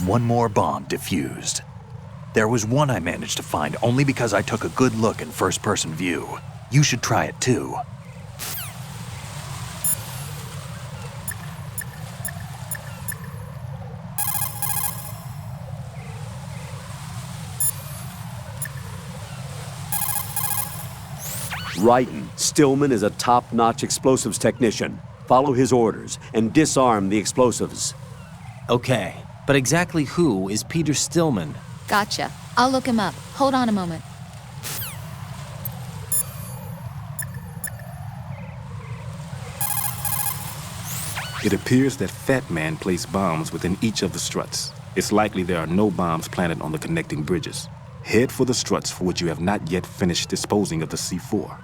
One more bomb defused. There was one I managed to find only because I took a good look in first-person view. You should try it too. Raiden, Stillman is a top-notch explosives technician. Follow his orders and disarm the explosives. Okay, but exactly who is Peter Stillman? Gotcha. I'll look him up. Hold on a moment. It appears that Fat Man placed bombs within each of the struts. It's likely there are no bombs planted on the connecting bridges. Head for the struts for which you have not yet finished disposing of the C4.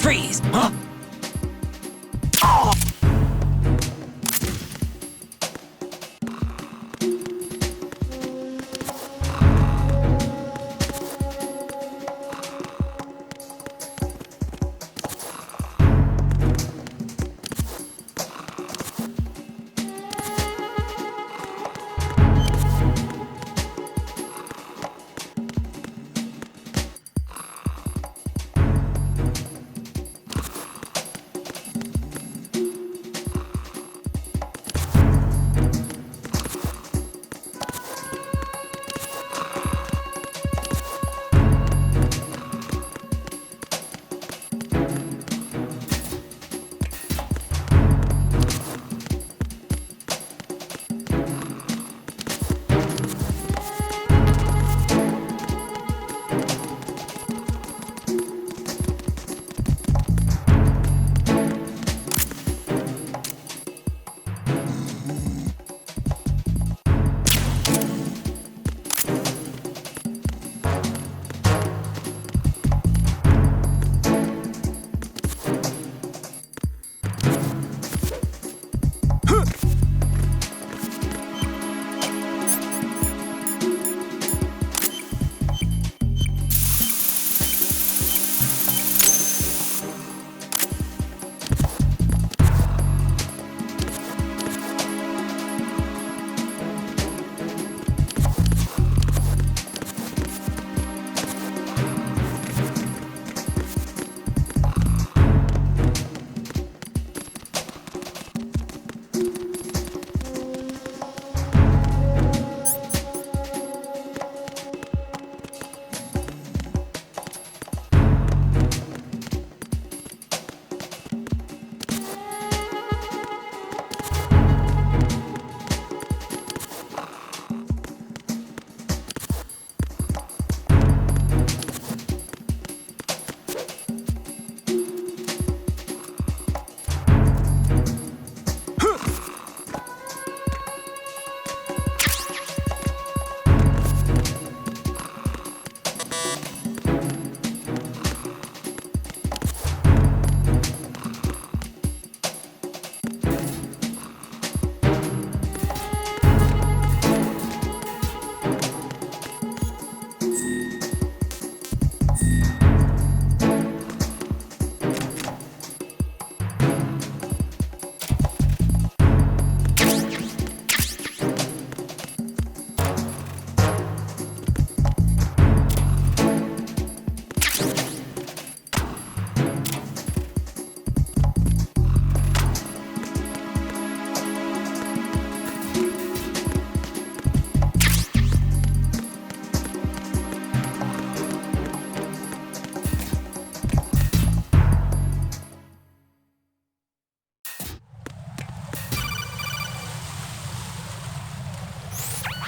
Freeze! Huh?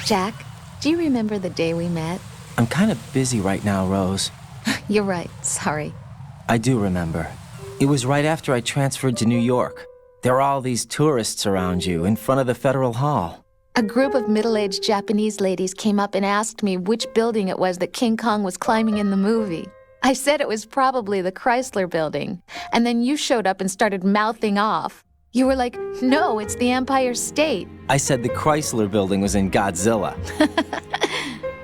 Jack, do you remember the day we met? I'm kind of busy right now, Rose. You're right, sorry. I do remember. It was right after I transferred to New York. There were all these tourists around you in front of the Federal Hall. A group of middle-aged Japanese ladies came up and asked me which building it was that King Kong was climbing in the movie. I said it was probably the Chrysler Building, and then you showed up and started mouthing off. You were like, no, it's the Empire State. I said the Chrysler Building was in Godzilla.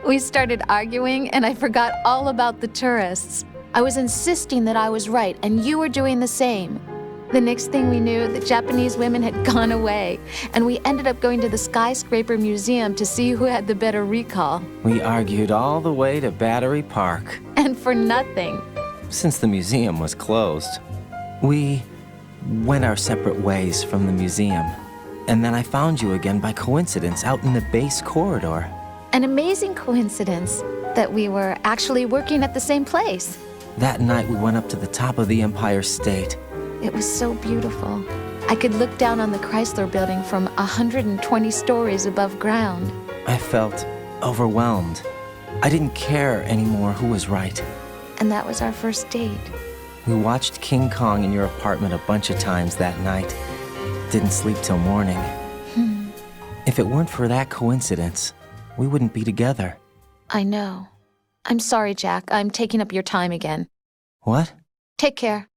We started arguing, and I forgot all about the tourists. I was insisting that I was right, and you were doing the same. The next thing we knew, the Japanese women had gone away, and we ended up going to the Skyscraper Museum to see who had the better recall. We argued all the way to Battery Park. And for nothing. Since the museum was closed, we went our separate ways from the museum. And then I found you again by coincidence out in the base corridor. An amazing coincidence that we were actually working at the same place. That night we went up to the top of the Empire State. It was so beautiful. I could look down on the Chrysler Building from 120 stories above ground. I felt overwhelmed. I didn't care anymore who was right. And that was our first date. We watched King Kong in your apartment a bunch of times that night. Didn't sleep till morning. If it weren't for that coincidence, we wouldn't be together. I know. I'm sorry, Jack. I'm taking up your time again. What? Take care.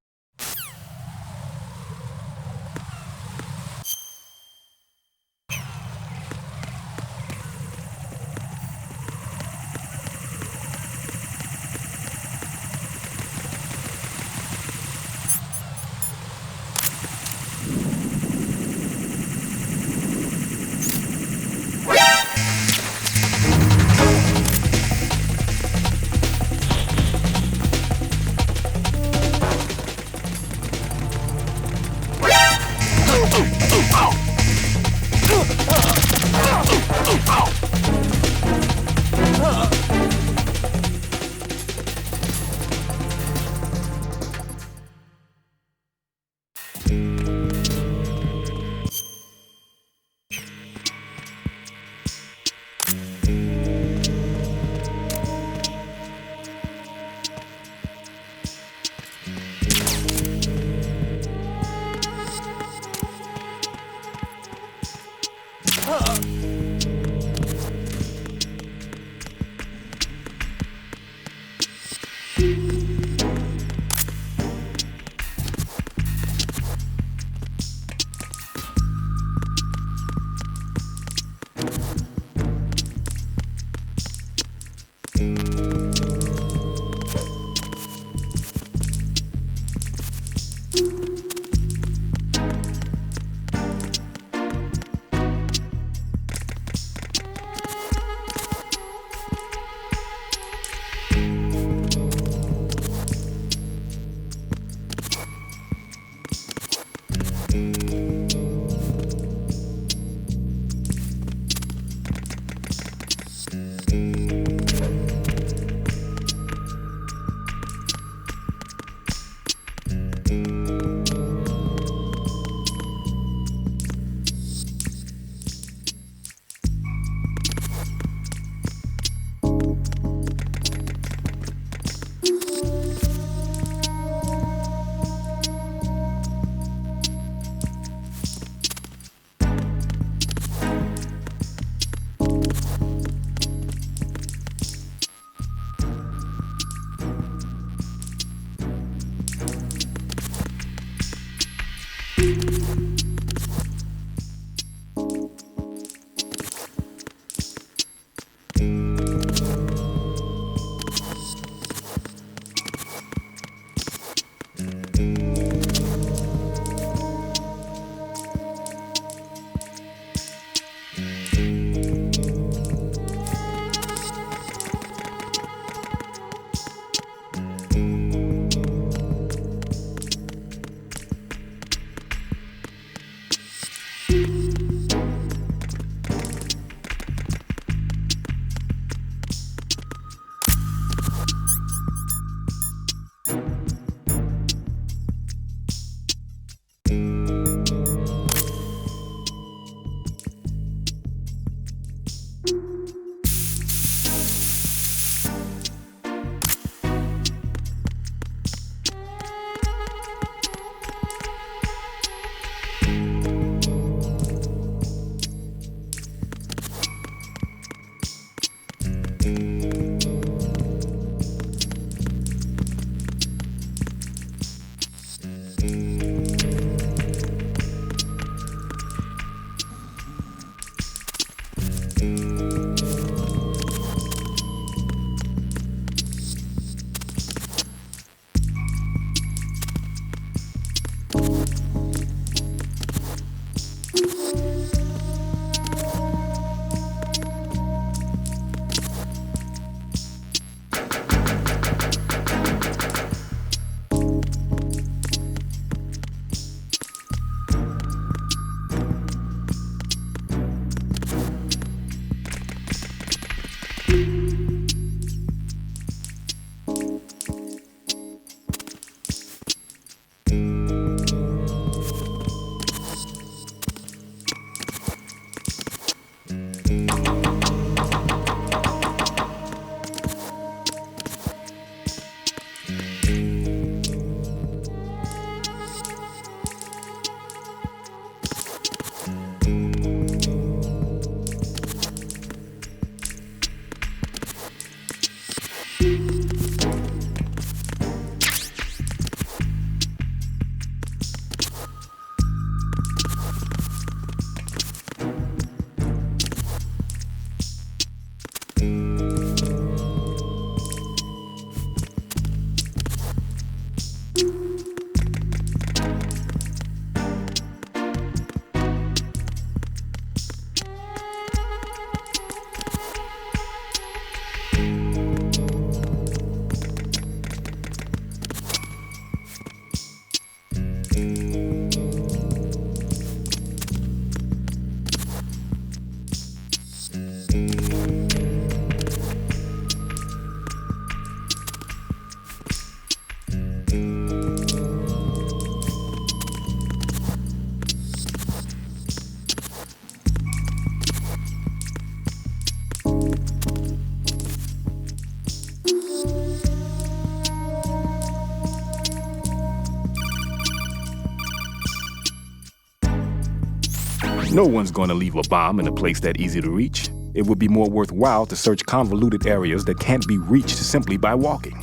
No one's going to leave a bomb in a place that easy to reach. It would be more worthwhile to search convoluted areas that can't be reached simply by walking.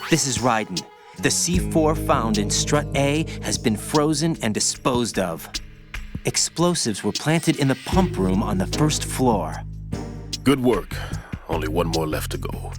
This is Raiden. The C4 found in Strut A has been frozen and disposed of. Explosives were planted in the pump room on the first floor. Good work. Only one more left to go.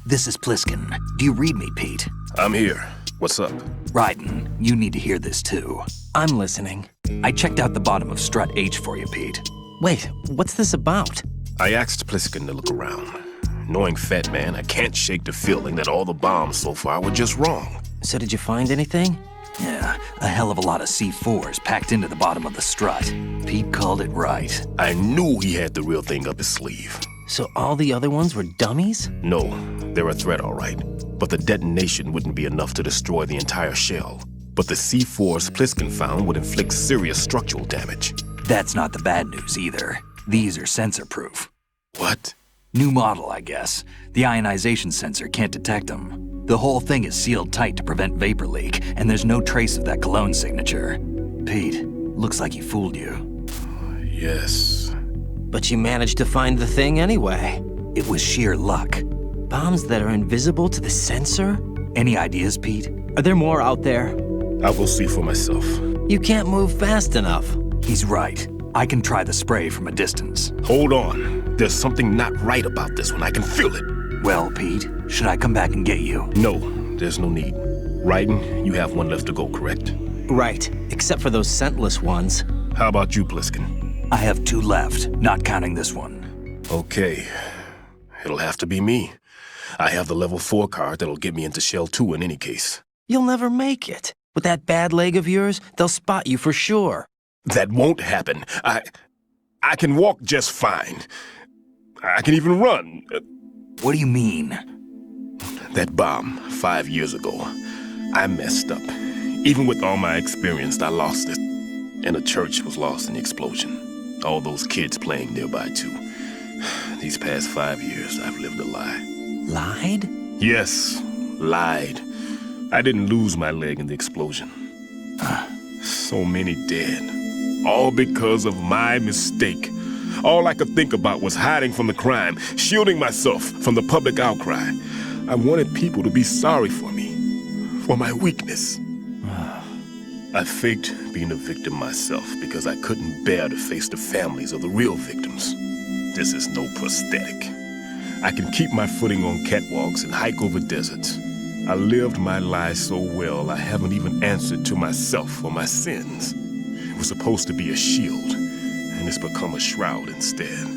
This is Pliskin. Do you read me, Pete? I'm here. What's up? Raiden, you need to hear this too. I'm listening. I checked out the bottom of Strut H for you, Pete. Wait, what's this about? I asked Pliskin to look around. Knowing Fat Man, I can't shake the feeling that all the bombs so far were just wrong. So did you find anything? Yeah, a hell of a lot of C4s packed into the bottom of the strut. Pete called it right. I knew he had the real thing up his sleeve. So all the other ones were dummies? No, they're a threat, all right. But the detonation wouldn't be enough to destroy the entire shell. But the C4s Pliskin found would inflict serious structural damage. That's not the bad news either. These are sensor-proof. What? New model, I guess. The ionization sensor can't detect them. The whole thing is sealed tight to prevent vapor leak, and there's no trace of that cologne signature. Pete, looks like he fooled you. Yes. But you managed to find the thing anyway. It was sheer luck. Bombs that are invisible to the sensor? Any ideas, Pete? Are there more out there? I will see for myself. You can't move fast enough. He's right. I can try the spray from a distance. Hold on. There's something not right about this one. I can feel it. Well, Pete, should I come back and get you? No, there's no need. Raiden, you have one left to go, correct? Right, except for those scentless ones. How about you, Pliskin? I have 2 left, not counting this one. Okay. It'll have to be me. I have the level 4 card that'll get me into Shell 2 in any case. You'll never make it. With that bad leg of yours, they'll spot you for sure. That won't happen. I can walk just fine. I can even run. What do you mean? That bomb 5 years ago, I messed up. Even with all my experience, I lost it. And the church was lost in the explosion. All those kids playing nearby, too. These past 5 years, I've lived a lie. Lied? Yes, lied. I didn't lose my leg in the explosion. So many dead. All because of my mistake. All I could think about was hiding from the crime, shielding myself from the public outcry. I wanted people to be sorry for me, for my weakness. I faked being a victim myself because I couldn't bear to face the families of the real victims. This is no prosthetic. I can keep my footing on catwalks and hike over deserts. I lived my lie so well I haven't even answered to myself for my sins. It was supposed to be a shield, and it's become a shroud instead.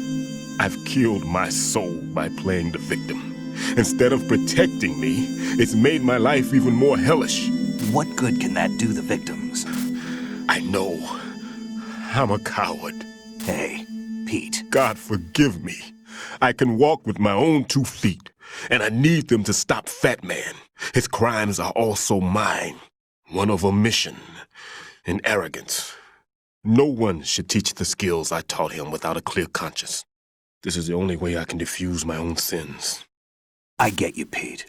I've killed my soul by playing the victim. Instead of protecting me, it's made my life even more hellish. What good can that do the victims? I know. I'm a coward. Hey, Pete. God forgive me. I can walk with my own 2 feet, and I need them to stop Fat Man. His crimes are also mine. One of omission and arrogance. No one should teach the skills I taught him without a clear conscience. This is the only way I can diffuse my own sins. I get you, Pete.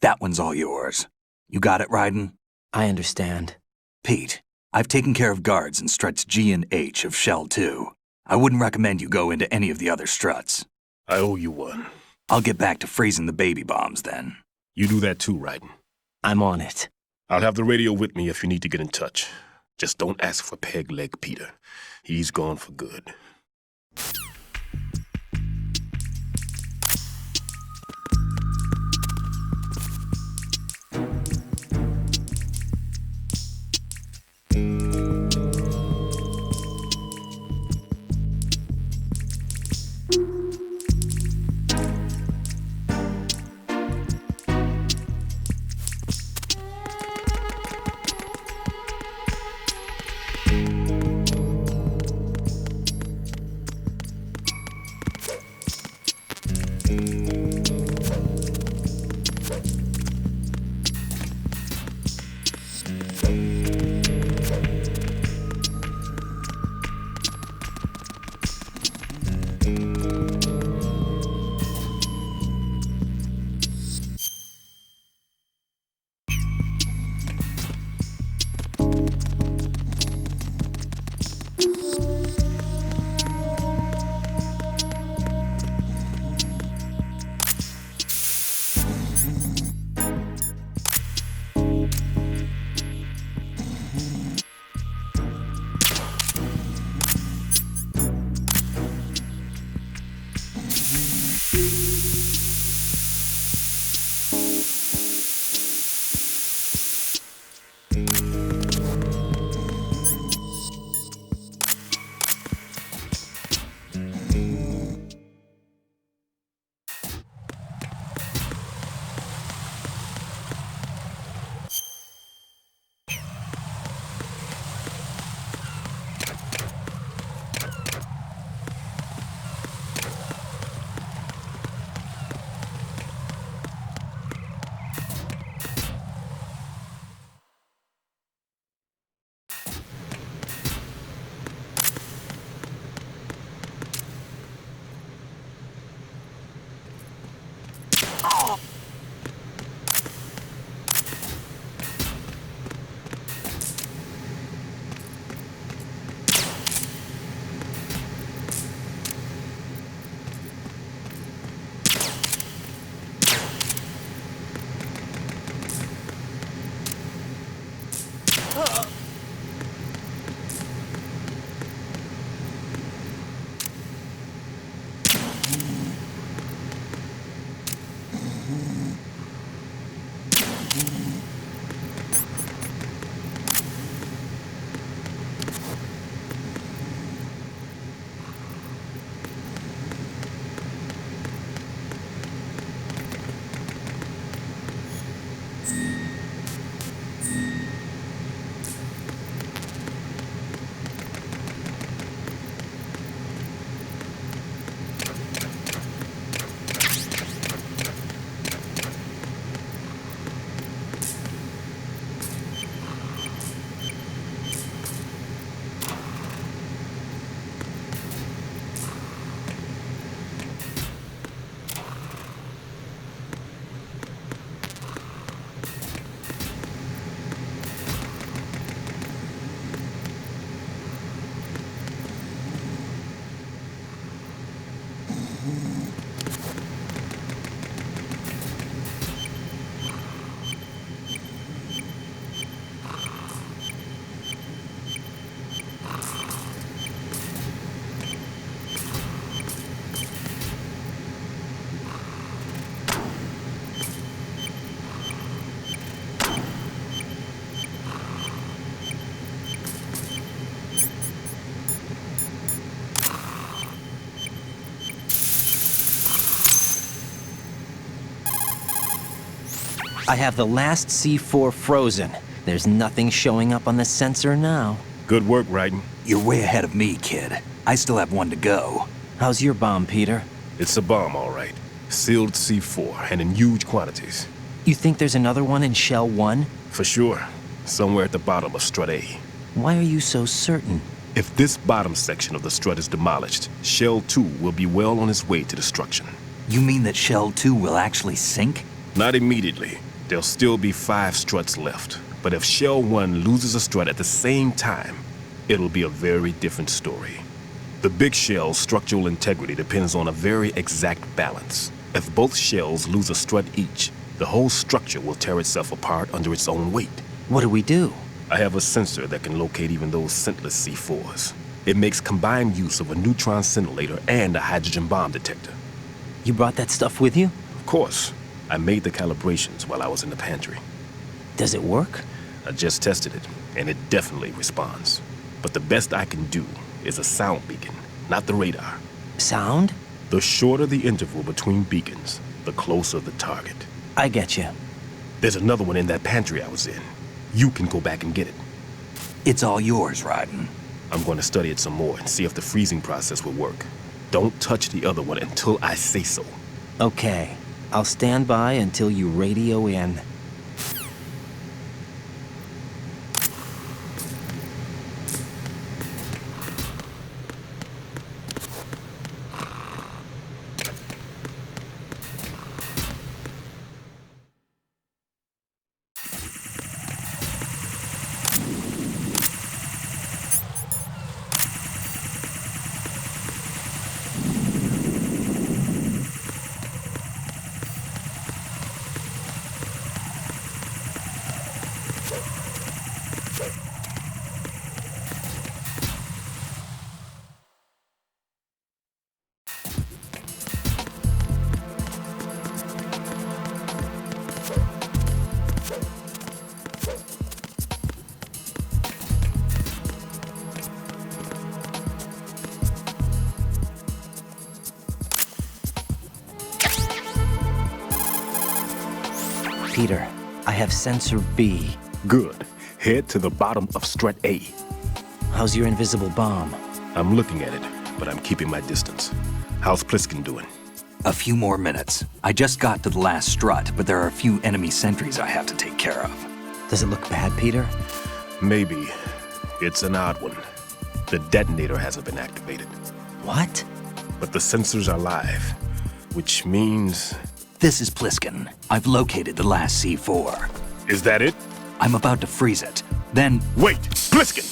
That one's all yours. You got it, Raiden? I understand. Pete, I've taken care of guards in struts G and H of Shell 2. I wouldn't recommend you go into any of the other struts. I owe you one. I'll get back to freezing the baby bombs then. You do that too, Raiden. I'm on it. I'll have the radio with me if you need to get in touch. Just don't ask for Peg Leg Peter. He's gone for good. I have the last C4 frozen. There's nothing showing up on the sensor now. Good work, Raiden. You're way ahead of me, kid. I still have one to go. How's your bomb, Peter? It's a bomb, all right. Sealed C4, and in huge quantities. You think there's another one in Shell 1? For sure. Somewhere at the bottom of Strut A. Why are you so certain? If this bottom section of the strut is demolished, Shell 2 will be well on its way to destruction. You mean that Shell 2 will actually sink? Not immediately. There'll still be 5 struts left. But if Shell 1 loses a strut at the same time, it'll be a very different story. The big shell's structural integrity depends on a very exact balance. If both shells lose a strut each, the whole structure will tear itself apart under its own weight. What do we do? I have a sensor that can locate even those scentless C4s. It makes combined use of a neutron scintillator and a hydrogen bomb detector. You brought that stuff with you? Of course. I made the calibrations while I was in the pantry. Does it work? I just tested it, and it definitely responds. But the best I can do is a sound beacon, not the radar. Sound? The shorter the interval between beacons, the closer the target. I get you. There's another one in that pantry I was in. You can go back and get it. It's all yours, Raiden. I'm going to study it some more and see if the freezing process will work. Don't touch the other one until I say so. Okay. I'll stand by until you radio in. Peter, I have sensor B. Good. Head to the bottom of Strut A. How's your invisible bomb? I'm looking at it, but I'm keeping my distance. How's Pliskin doing? A few more minutes. I just got to the last strut, but there are a few enemy sentries I have to take care of. Does it look bad, Peter? Maybe. It's an odd one. The detonator hasn't been activated. What? But the sensors are live, which means... This is Pliskin. I've located the last C4. Is that it? I'm about to freeze it. Then... Wait! Pliskin!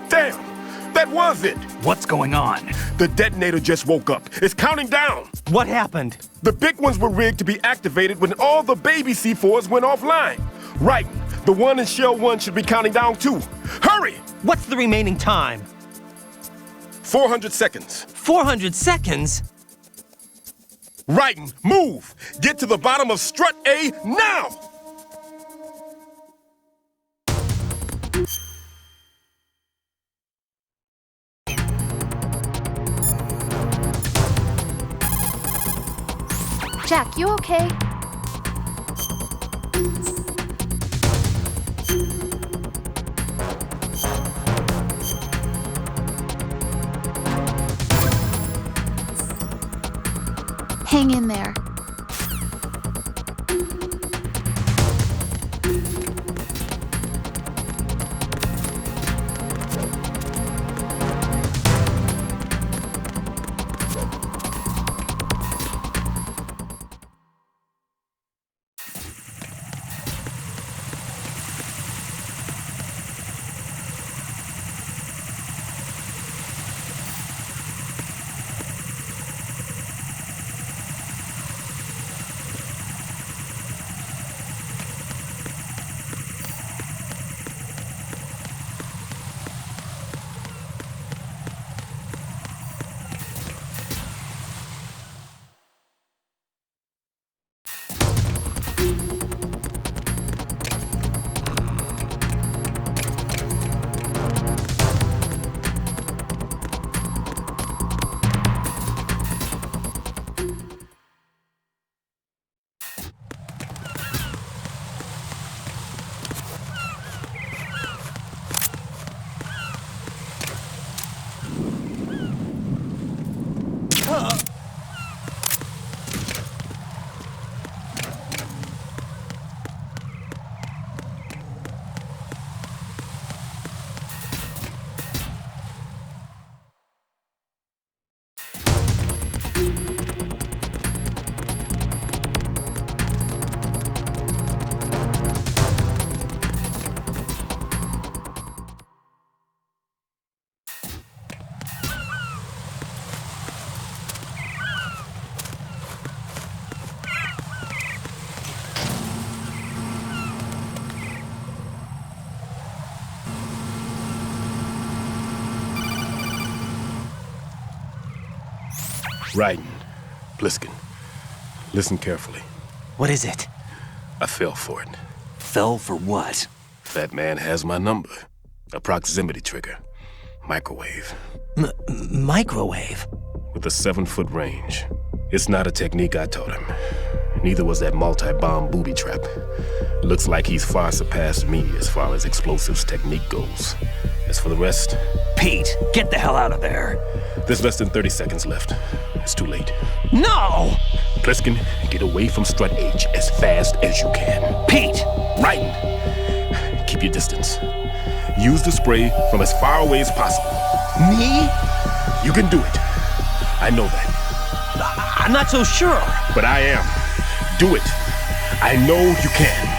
Damn! That was it! What's going on? The detonator just woke up. It's counting down! What happened? The big ones were rigged to be activated when all the baby C4s went offline. Right. The one in Shell 1 should be counting down too. Hurry! What's the remaining time? 400 seconds. 400 seconds? Raiden, move! Get to the bottom of strut A now! Jack, you okay? Hang in there. Raiden, Pliskin, listen carefully. What is it? I fell for it. Fell for what? Fat Man has my number. A proximity trigger. Microwave. Microwave? With a 7-foot range. It's not a technique I taught him. Neither was that multi-bomb booby trap. Looks like he's far surpassed me as far as explosives technique goes. As for the rest... Pete, get the hell out of there. There's less than 30 seconds left. It's too late. No! Pliskin, get away from Strut H as fast as you can. Pete! Raiden, keep your distance. Use the spray from as far away as possible. Me? You can do it. I know that. I'm not so sure. But I am. Do it. I know you can.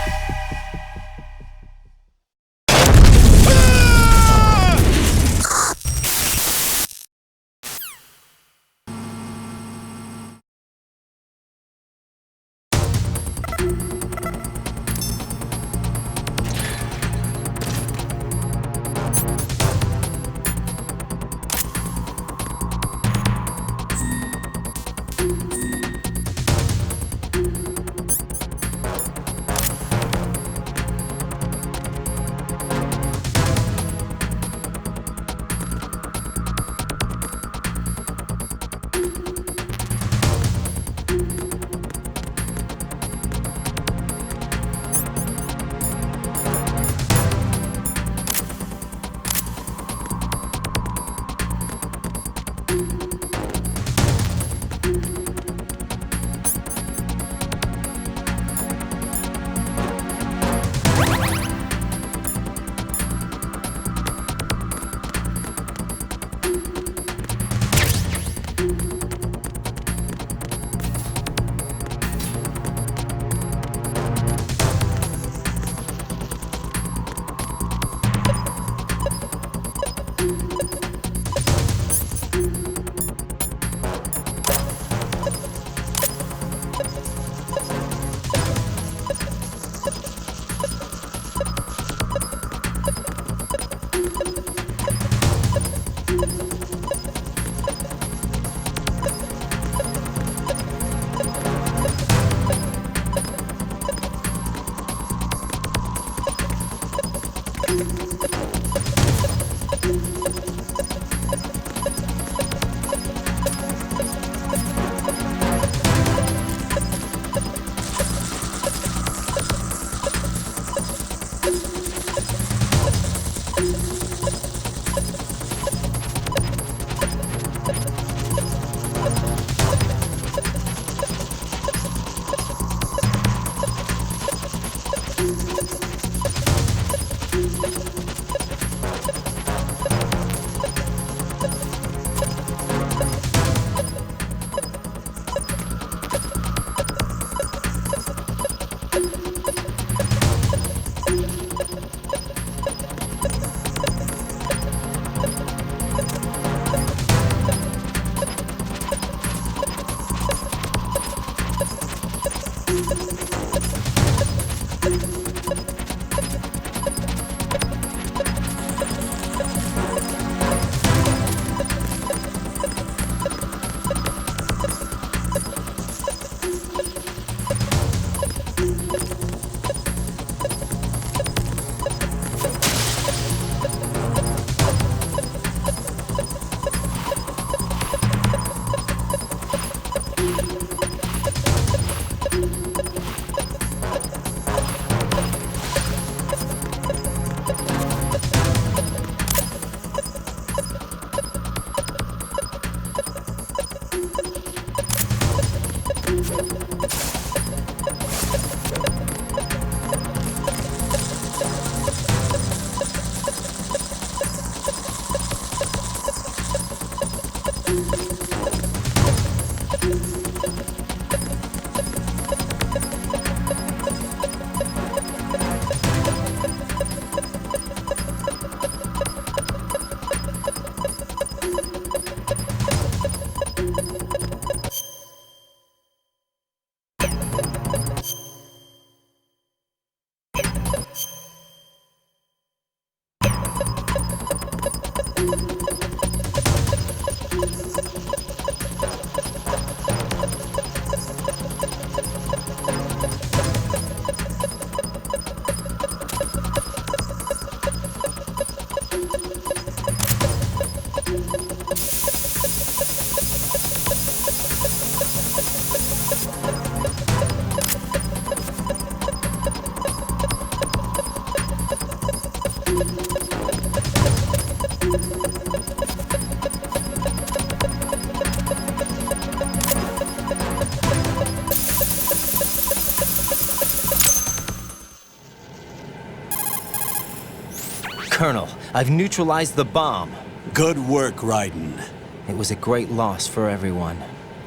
Colonel, I've neutralized the bomb. Good work, Raiden. It was a great loss for everyone.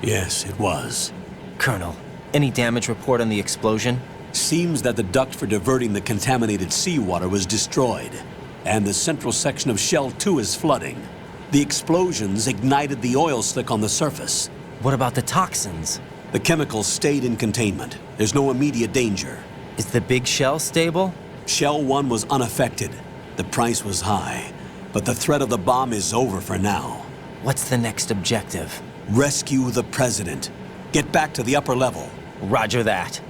Yes, it was. Colonel, any damage report on the explosion? Seems that the duct for diverting the contaminated seawater was destroyed, and the central section of Shell 2 is flooding. The explosions ignited the oil slick on the surface. What about the toxins? The chemicals stayed in containment. There's no immediate danger. Is the big shell stable? Shell 1 was unaffected. The price was high, but the threat of the bomb is over for now. What's the next objective? Rescue the President. Get back to the upper level. Roger that.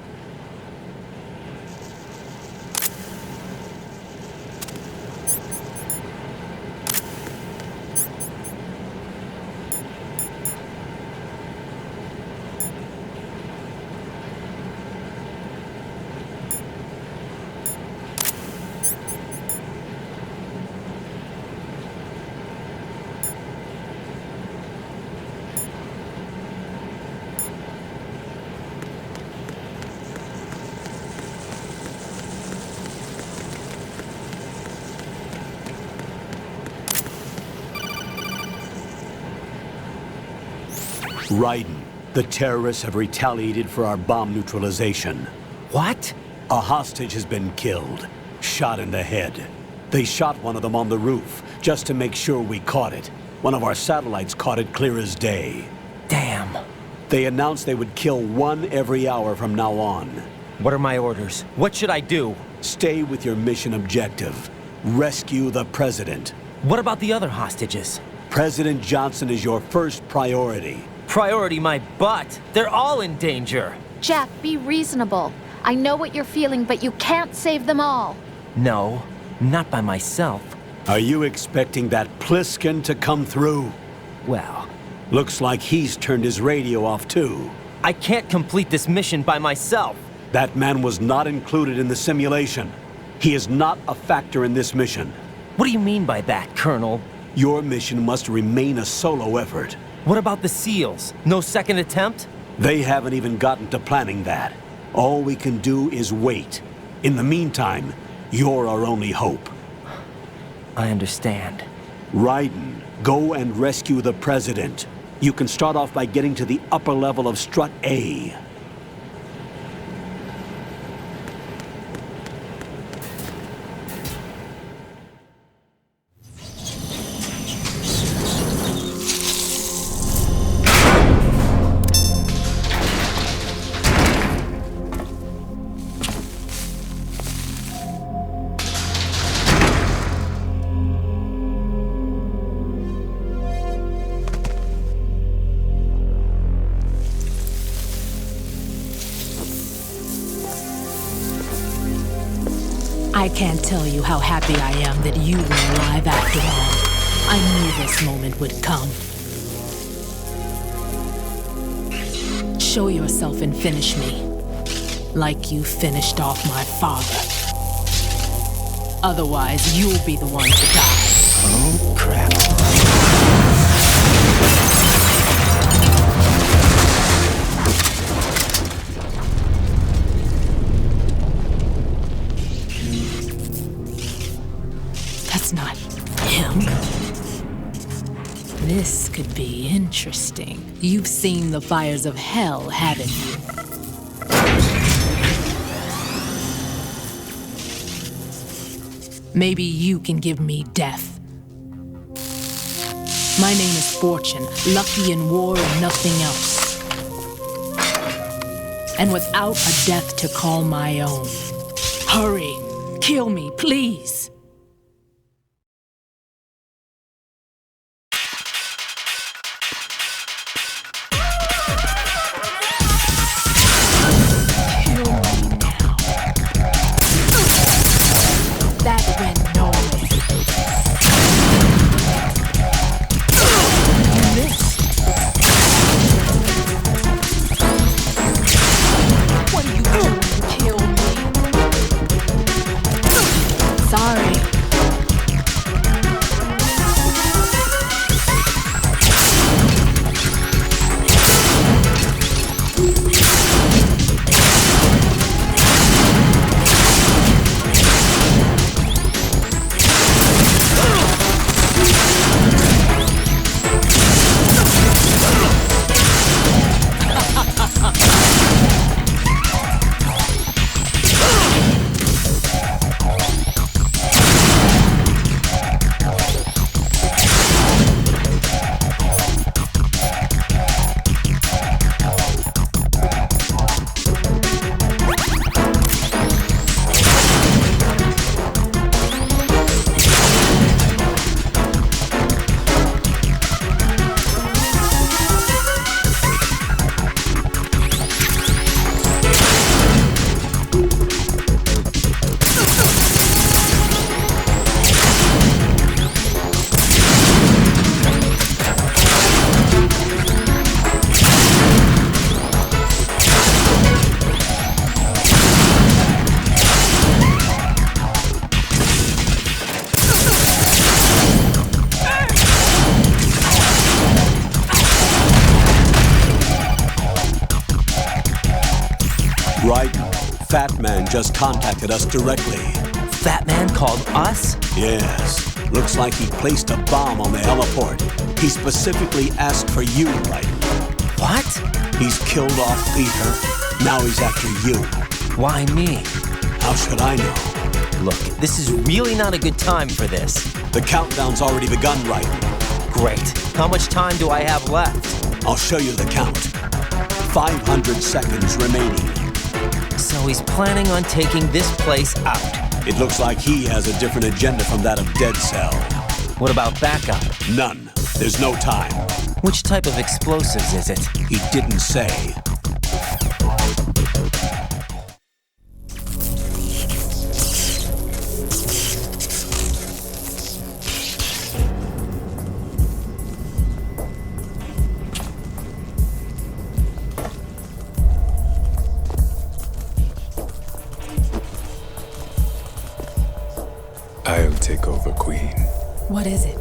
Raiden, the terrorists have retaliated for our bomb neutralization. What? A hostage has been killed, shot in the head. They shot one of them on the roof, just to make sure we caught it. One of our satellites caught it clear as day. Damn. They announced they would kill one every hour from now on. What are my orders? What should I do? Stay with your mission objective. Rescue the President. What about the other hostages? President Johnson is your first priority. Priority my butt. They're all in danger. Jeff, be reasonable. I know what you're feeling, but you can't save them all. No. Not by myself. Are you expecting that Pliskin to come through? Well, Looks like he's turned his radio off too. I can't complete this mission by myself. That man was not included in the simulation. He is not a factor in this mission. What do you mean by that, Colonel? Your mission must remain a solo effort. What about the SEALs? No second attempt? They haven't even gotten to planning that. All we can do is wait. In the meantime, you're our only hope. I understand. Raiden, go and rescue the President. You can start off by getting to the upper level of Strut A. I can't tell you how happy I am that you were alive after all. I knew this moment would come. Show yourself and finish me, like you finished off my father. Otherwise, you'll be the one to die. Oh, crap. That's not him. This could be interesting. You've seen the fires of hell, haven't you? Maybe you can give me death. My name is Fortune, lucky in war and nothing else. And without a death to call my own. Hurry, kill me, please. Fat Man just contacted us directly. Fat Man called us? Yes. Looks like he placed a bomb on the heliport. He specifically asked for you, Raiden. What? He's killed off Peter. Now he's after you. Why me? How should I know? Look, this is really not a good time for this. The countdown's already begun, Raiden. Great. How much time do I have left? I'll show you the count. 500 seconds remaining. So he's planning on taking this place out. It looks like he has a different agenda from that of Dead Cell. What about backup? None. There's no time. Which type of explosives is it? He didn't say. I'll take over, Queen. What is it?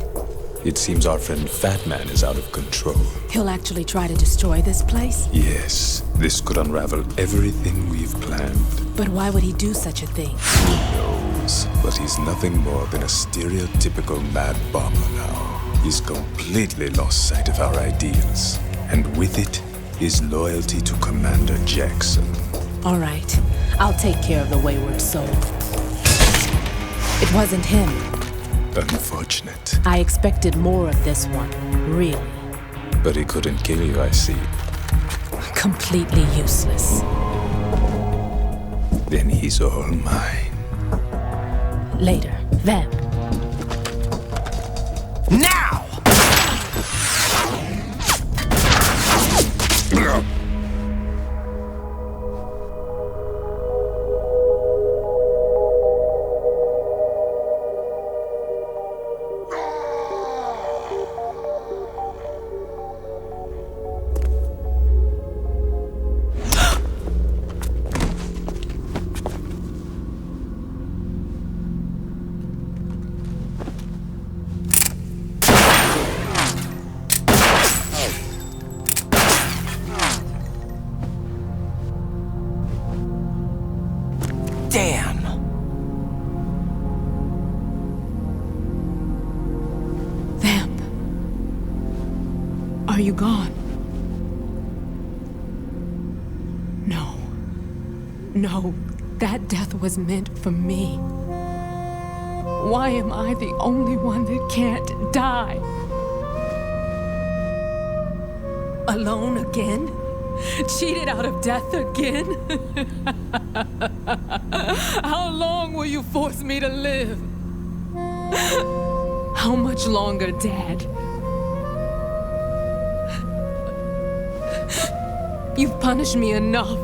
It seems our friend Fat Man is out of control. He'll actually try to destroy this place? Yes, this could unravel everything we've planned. But why would he do such a thing? Who knows? But he's nothing more than a stereotypical mad bomber now. He's completely lost sight of our ideals. And with it, his loyalty to Commander Jackson. All right. I'll take care of the wayward soul. It wasn't him. Unfortunate. I expected more of this one, really. But he couldn't kill you, I see. Completely useless. Then he's all mine. Later, Vamp. Now! Damn! Vamp. Are you gone? No. No, that death was meant for me. Why am I the only one that can't die? Alone again? Cheated out of death again? How long will you force me to live? How much longer, Dad? You've punished me enough.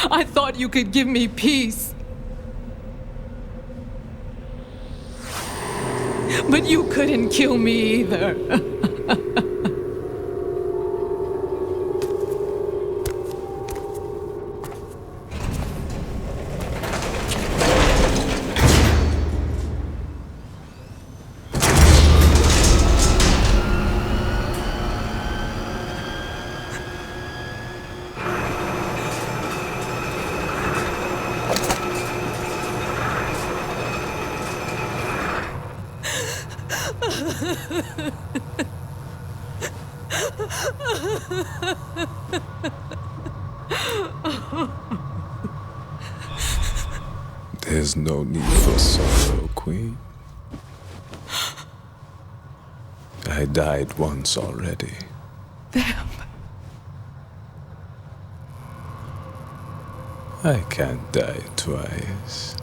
I thought you could give me peace. But you couldn't kill me either. There's no need for sorrow, Queen. I died once already. Vamp. I can't die twice.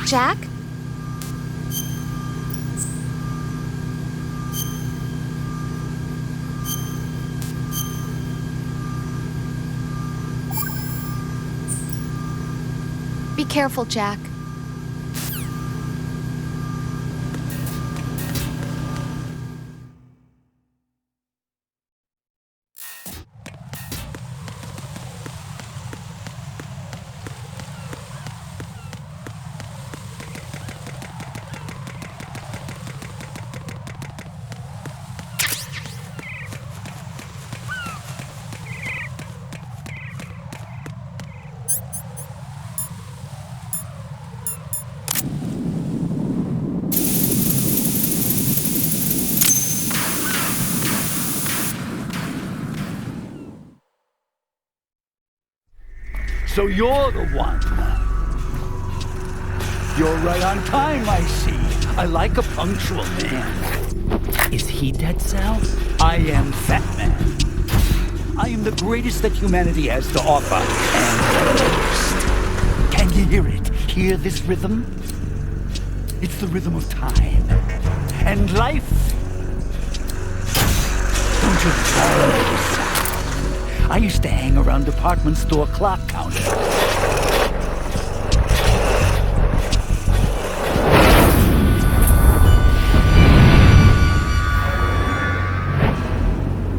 Jack? Be careful, Jack. So you're the one. You're right on time, I see. I like a punctual man. Is he Dead Cell? I am Fat Man. I am the greatest that humanity has to offer, and the greatest. Can you hear it? Hear this rhythm? It's the rhythm of time. And life. Don't you love this sound? I used to hang around department store clock counters.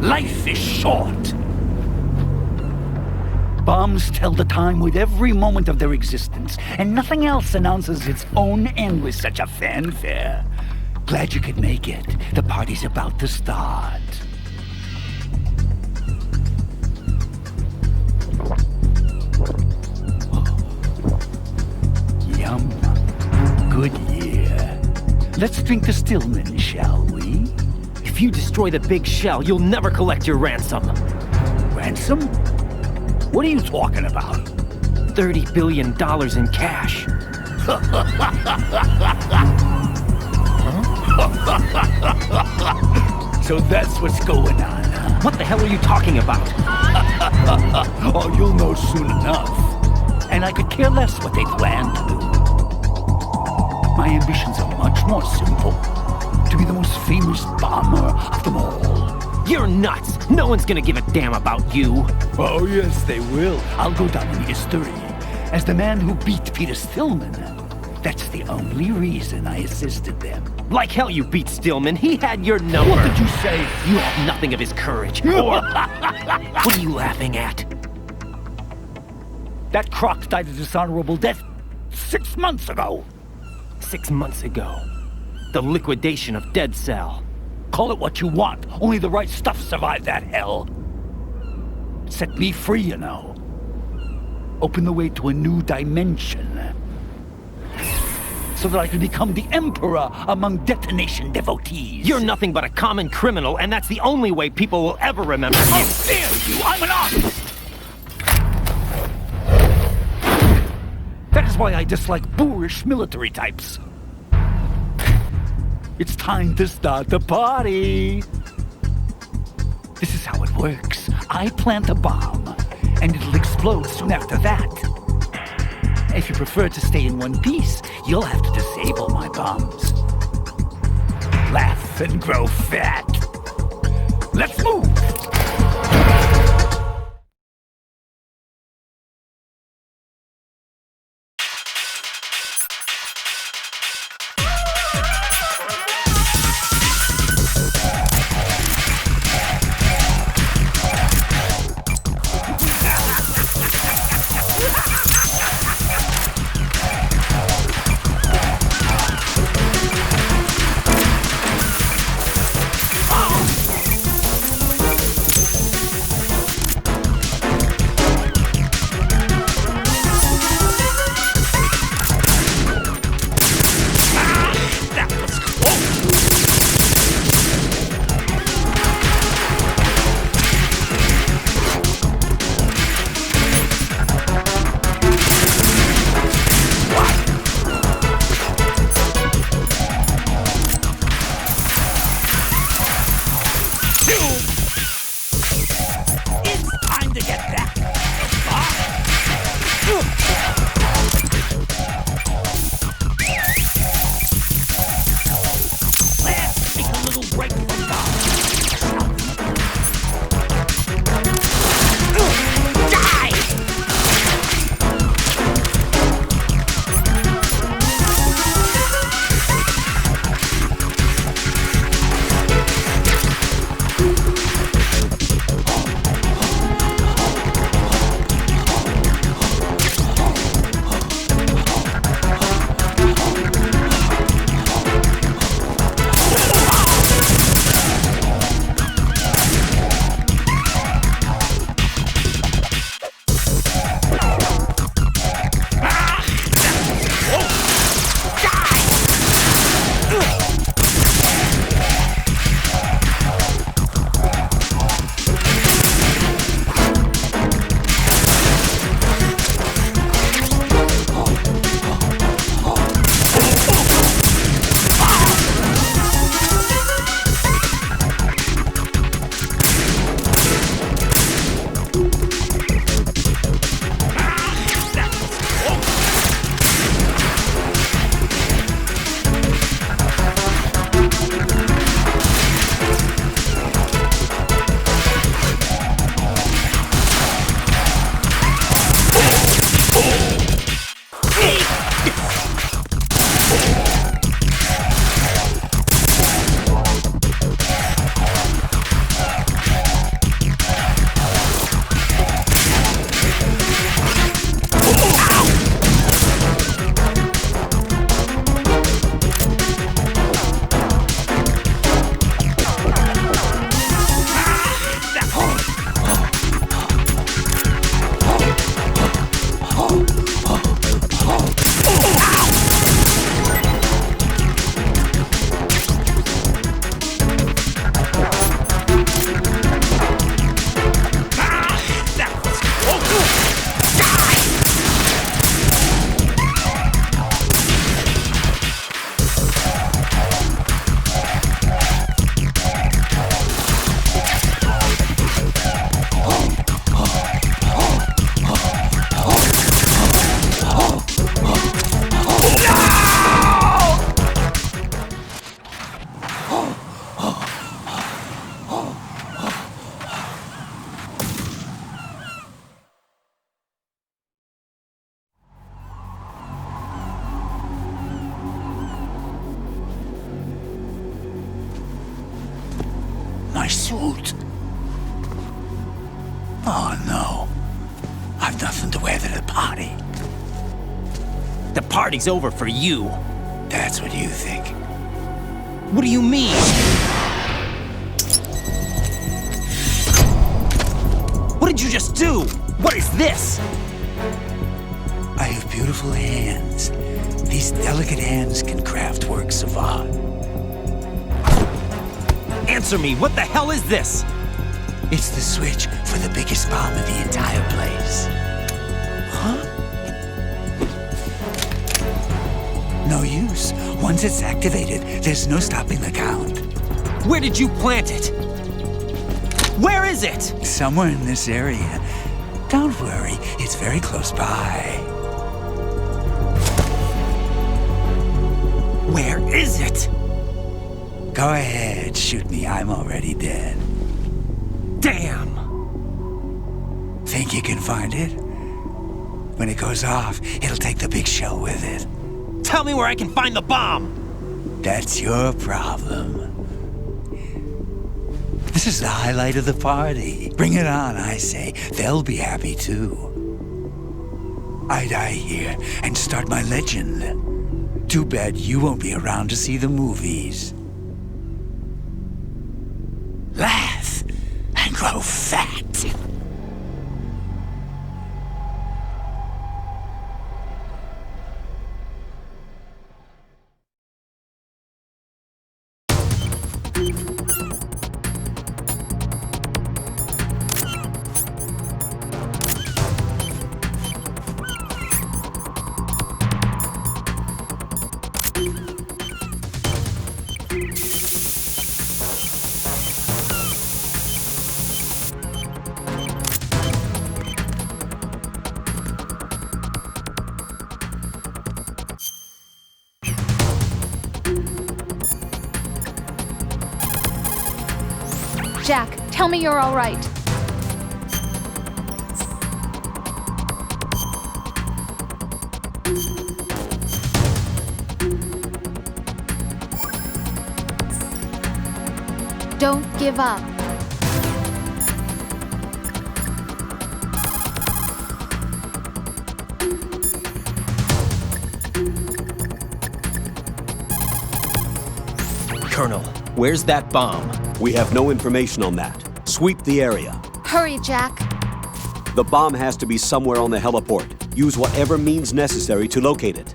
Life is short. Bombs tell the time with every moment of their existence, and nothing else announces its own end with such a fanfare. Glad you could make it. The party's about to start. Yum. Good year. Let's drink to Stillman, shall we? If you destroy the big shell, you'll never collect your ransom. Ransom? What are you talking about? $30 billion in cash. So that's what's going on, huh? What the hell are you talking about? Oh, you'll know soon enough. And I could care less what they plan to do. My ambitions are much more simple. To be the most famous bomber of them all. You're nuts! No one's gonna give a damn about you. Oh, yes, they will. I'll go down in history as the man who beat Peter Stillman. That's the only reason I assisted them. Like hell you beat Stillman. He had your number. What did you say? You have nothing of his courage. Or... What are you laughing at? That croc died a dishonorable death 6 months ago. 6 months ago. The liquidation of Dead Cell. Call it what you want. Only the right stuff survived that hell. Set me free, you know. Open the way to a new dimension. So that I can become the emperor among detonation devotees. You're nothing but a common criminal, and that's the only way people will ever remember you. How dare you! I'm an artist! That is why I dislike boorish military types. It's time to start the party. This is how it works. I plant a bomb, and it'll explode soon after that. If you prefer to stay in one piece, you'll have to disable my bombs. Laugh and grow fat. Let's move! suit. Oh, no. I've nothing to wear to the party. The party's over for you. That's what you think. What do you mean? What did you just do? What is this? I have beautiful hands. These delicate hands can craft works of art. Answer me, what the hell is this? It's the switch for the biggest bomb in the entire place. Huh? No use. Once it's activated, there's no stopping the count. Where did you plant it? Where is it? Somewhere in this area. Don't worry, it's very close by. Where is it? Go ahead, shoot me. I'm already dead. Damn! Think you can find it? When it goes off, it'll take the big show with it. Tell me where I can find the bomb! That's your problem. This is the highlight of the party. Bring it on, I say. They'll be happy too. I die here and start my legend. Too bad you won't be around to see the movies. Laugh and grow fat. Jack, tell me you're all right. Don't give up. Colonel, where's that bomb? We have no information on that. Sweep the area. Hurry, Jack. The bomb has to be somewhere on the heliport. Use whatever means necessary to locate it.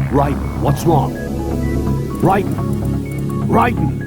Raiden, what's wrong? Raiden! Raiden!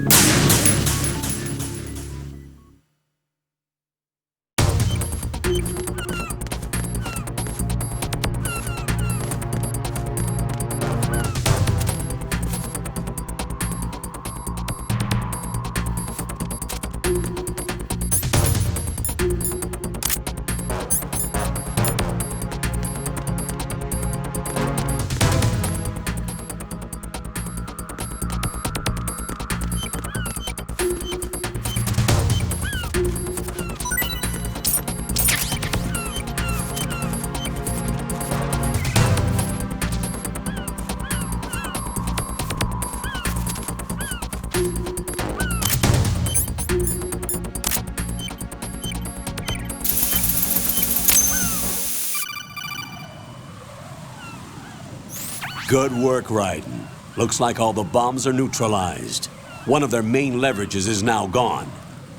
Good work, Raiden. Looks like all the bombs are neutralized. One of their main leverages is now gone.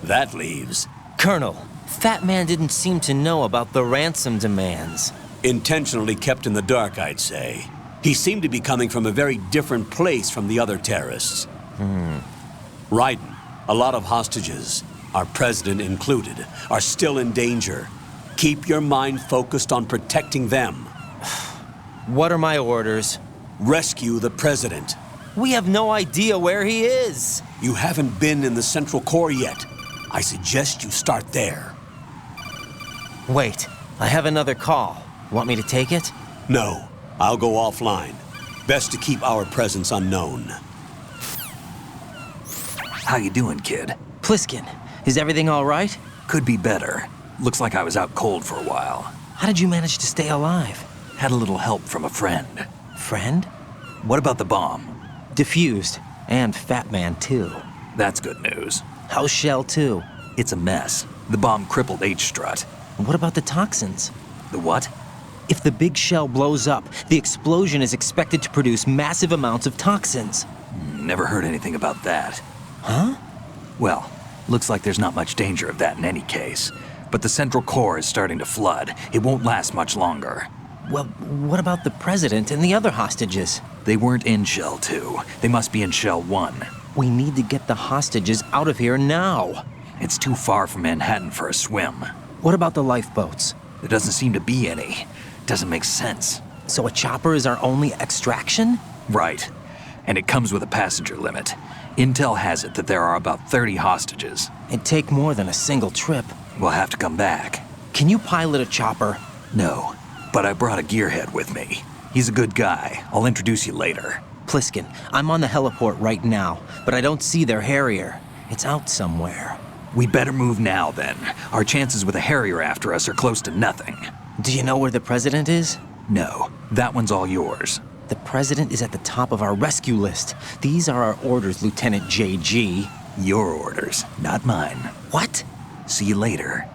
That leaves... Colonel, Fat Man didn't seem to know about the ransom demands. Intentionally kept in the dark, I'd say. He seemed to be coming from a very different place from the other terrorists. Raiden, a lot of hostages, our president included, are still in danger. Keep your mind focused on protecting them. What are my orders? Rescue the president. We have no idea where he is. You haven't been in the Central Core yet. I suggest you start there. Wait, I have another call. Want me to take it? No, I'll go offline. Best to keep our presence unknown. How you doing, kid? Pliskin, is everything all right? Could be better. Looks like I was out cold for a while. How did you manage to stay alive? Had a little help from a friend. Friend? What about the bomb? Diffused. And Fat Man, too. That's good news. How's Shell, too? It's a mess. The bomb crippled H-Strut. What about the toxins? The what? If the big shell blows up, the explosion is expected to produce massive amounts of toxins. Never heard anything about that. Huh? Well, looks like there's not much danger of that in any case. But the Central Core is starting to flood. It won't last much longer. Well, what about the President and the other hostages? They weren't in Shell 2. They must be in Shell 1. We need to get the hostages out of here now. It's too far from Manhattan for a swim. What about the lifeboats? There doesn't seem to be any. Doesn't make sense. So a chopper is our only extraction? Right. And it comes with a passenger limit. Intel has it that there are about 30 hostages. It'd take more than a single trip. We'll have to come back. Can you pilot a chopper? No, but I brought a gearhead with me. He's a good guy. I'll introduce you later. Pliskin, I'm on the heliport right now, but I don't see their Harrier. It's out somewhere. We'd better move now, then. Our chances with a Harrier after us are close to nothing. Do you know where the President is? No, that one's all yours. The President is at the top of our rescue list. These are our orders, Lieutenant JG. Your orders, not mine. What? See you later.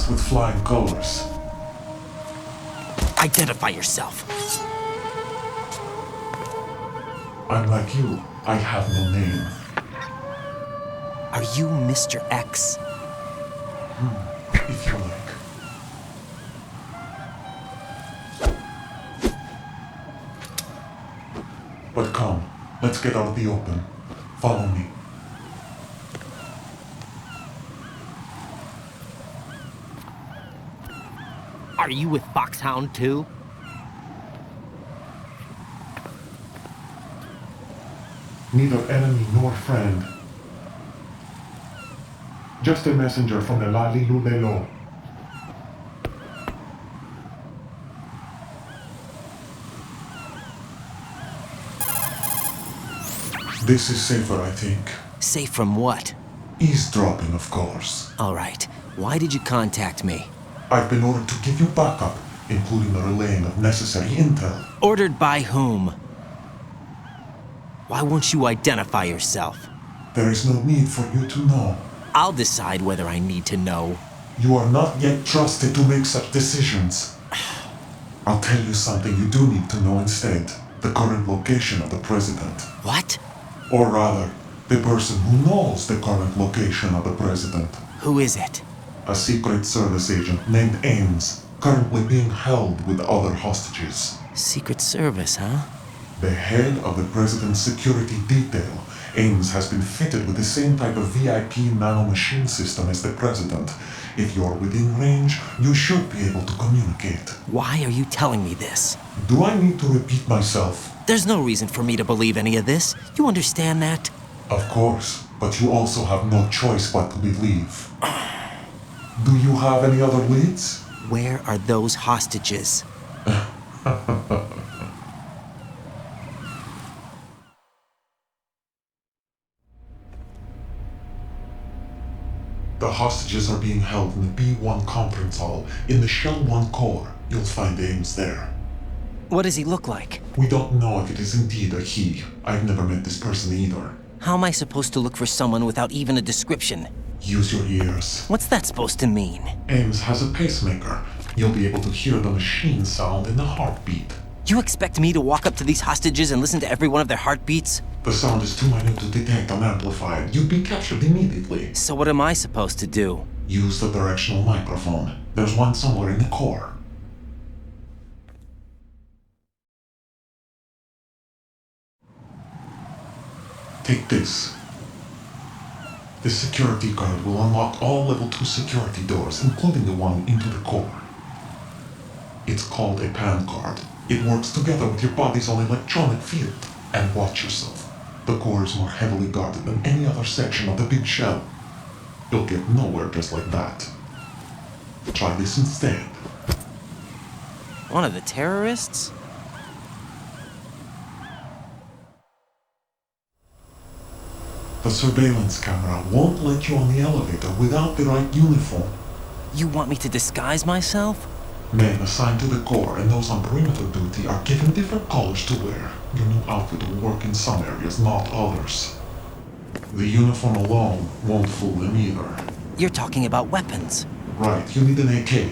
With flying colors. Identify yourself. I'm like you. I have no name. Are you Mr. X? If you like. But come, let's get out of the open. Follow me. Are you with Foxhound too? Neither enemy nor friend. Just a messenger from the Lali Lulelo. This is safer, I think. Safe from what? Eavesdropping, of course. All right. Why did you contact me? I've been ordered to give you backup, including the relaying of necessary intel. Ordered by whom? Why won't you identify yourself? There is no need for you to know. I'll decide whether I need to know. You are not yet trusted to make such decisions. I'll tell you something you do need to know instead. The current location of the President. What? Or rather, the person who knows the current location of the President. Who is it? A Secret Service agent named Ames, currently being held with other hostages. Secret Service, huh? The head of the President's security detail, Ames has been fitted with the same type of VIP nanomachine system as the President. If you're within range, you should be able to communicate. Why are you telling me this? Do I need to repeat myself? There's no reason for me to believe any of this. You understand that? Of course, but you also have no choice but to believe. Do you have any other leads? Where are those hostages? The hostages are being held in the B1 conference hall in the Shell 1 core. You'll find Ames there. What does he look like? We don't know if it is indeed a he. I've never met this person either. How am I supposed to look for someone without even a description? Use your ears. What's that supposed to mean? Ames has a pacemaker. You'll be able to hear the machine sound in the heartbeat. You expect me to walk up to these hostages and listen to every one of their heartbeats? The sound is too minute to detect and amplify it. You'd be captured immediately. So what am I supposed to do? Use the directional microphone. There's one somewhere in the core. Take this. This security card will unlock all level 2 security doors, including the one into the core. It's called a PAN card. It works together with your body's own electronic field. And watch yourself. The core is more heavily guarded than any other section of the big shell. You'll get nowhere just like that. Try this instead. One of the terrorists? The surveillance camera won't let you on the elevator without the right uniform. You want me to disguise myself? Men assigned to the core and those on perimeter duty are given different colors to wear. Your new outfit will work in some areas, not others. The uniform alone won't fool them either. You're talking about weapons. Right, you need an AK.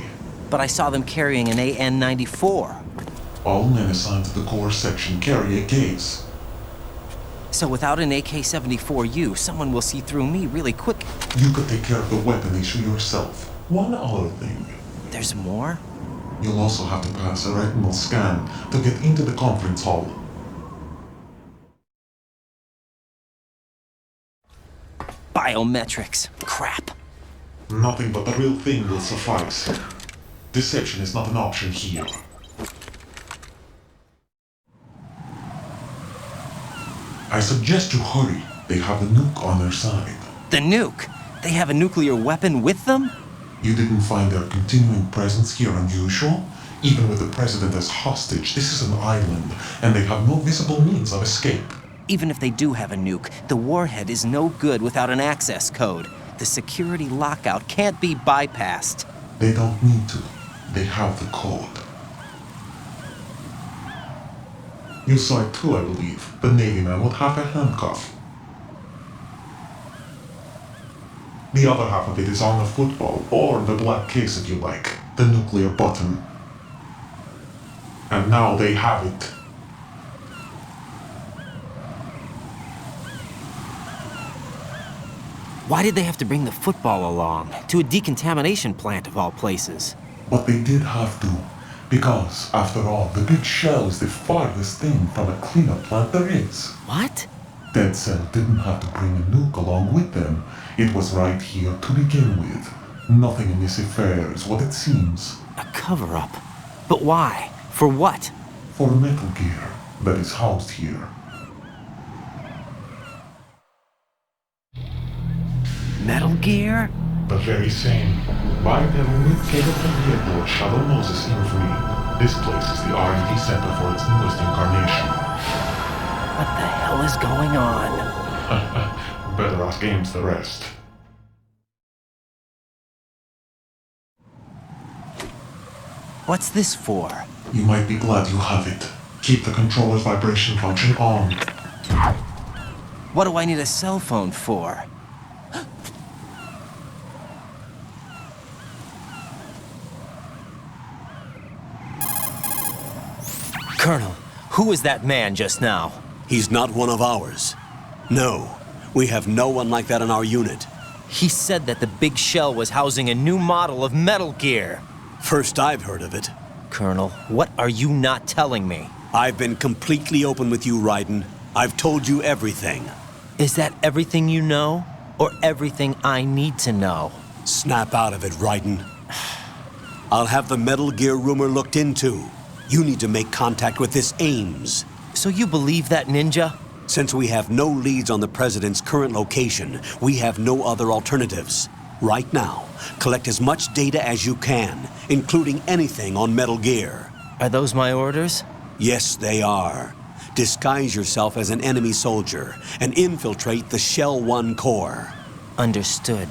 But I saw them carrying an AN-94. All men assigned to the core section carry AKs. So without an AK-74U, someone will see through me really quick. You could take care of the weapon issue yourself. One other thing. There's more? You'll also have to pass a retinal scan to get into the conference hall. Biometrics. Crap. Nothing but the real thing will suffice. Deception is not an option here. I suggest you hurry. They have the nuke on their side. The nuke? They have a nuclear weapon with them? You didn't find their continuing presence here unusual? Even with the president as hostage, this is an island, and they have no visible means of escape. Even if they do have a nuke, the warhead is no good without an access code. The security lockout can't be bypassed. They don't need to. They have the code. You saw it too, I believe. The Navy man with half a handcuff. The other half of it is on the football, or the black case if you like. The nuclear button. And now they have it. Why did they have to bring the football along? To a decontamination plant of all places. But they did have to. Because, after all, the big shell is the farthest thing from a cleanup plant there is. What? Dead Cell didn't have to bring a nuke along with them. It was right here to begin with. Nothing in this affair is what it seems. A cover-up? But why? For what? For Metal Gear that is housed here. Metal Gear? The very same. Bipedal capable from the airport Shadow Moses Infamy. This place is the R&D center for its newest incarnation. What the hell is going on? Better ask Ames the rest. What's this for? You might be glad you have it. Keep the controller's vibration function on. What do I need a cell phone for? Colonel, who was that man just now? He's not one of ours. No, we have no one like that in our unit. He said that the big shell was housing a new model of Metal Gear. First I've heard of it. Colonel, what are you not telling me? I've been completely open with you, Raiden. I've told you everything. Is that everything you know? Or everything I need to know? Snap out of it, Raiden. I'll have the Metal Gear rumor looked into. You need to make contact with this Ames. So you believe that ninja? Since we have no leads on the President's current location, we have no other alternatives. Right now, collect as much data as you can, including anything on Metal Gear. Are those my orders? Yes, they are. Disguise yourself as an enemy soldier and infiltrate the Shell 1 core. Understood.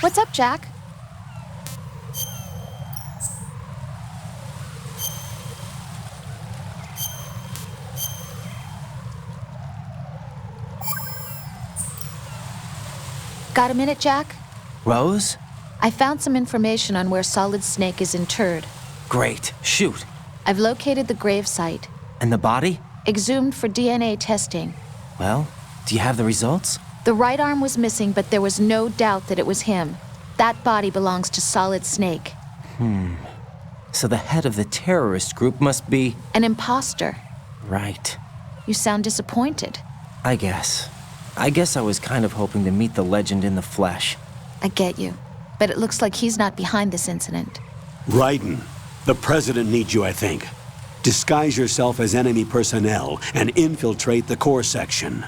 What's up, Jack? Got a minute, Jack? Rose? I found some information on where Solid Snake is interred. Great. Shoot. I've located the grave site. And the body? Exhumed for DNA testing. Well, do you have the results? The right arm was missing, but there was no doubt that it was him. That body belongs to Solid Snake. So the head of the terrorist group must be... An imposter. Right. You sound disappointed. I guess I was kind of hoping to meet the legend in the flesh. I get you. But it looks like he's not behind this incident. Raiden, the president needs you, I think. Disguise yourself as enemy personnel and infiltrate the core section.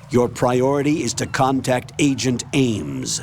Your priority is to contact Agent Ames.